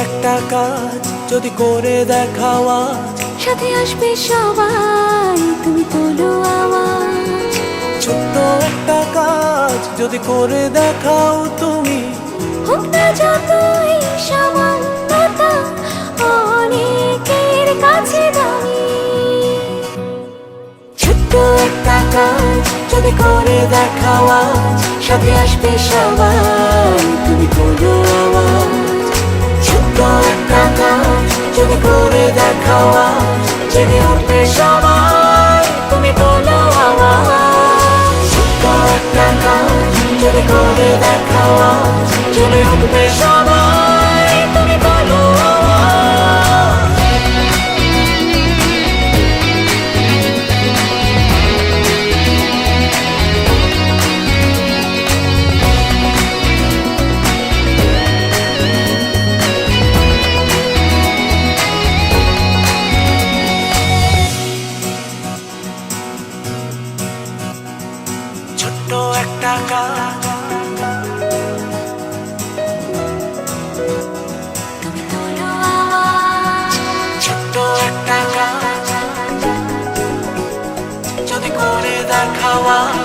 একটা কাজ যদি করে দেখাও আজ, সাথে আসবে সবাই, তুমি তোলো আওয়াজ। ছোট্ট একটা কাজ যদি করে দেখাও তুমি, হোক না যতই সামান্যতা অনেকের কাছে দামি। ছোট্ট একটা কাজ যদি করে দেখাও আজ, সাথে আসবে সবাই, তুমি তোলো আওয়াজ। ছোট্ট একটা কাজ যদি করে দেখাও আজ, জেগে উঠবে সবাই, তুমি তোলো আওয়াজ। ছোট্ট একটা কাজ যদি করে দেখাও আজ, জেগে উঠবে সবাই, তুমি তোলো আওয়াজ। ছোট্ট একটা কাজ, তুমি তোলো আওয়াজ। ছোট্ট একটা কাজ যদি করে দেখাও আজ,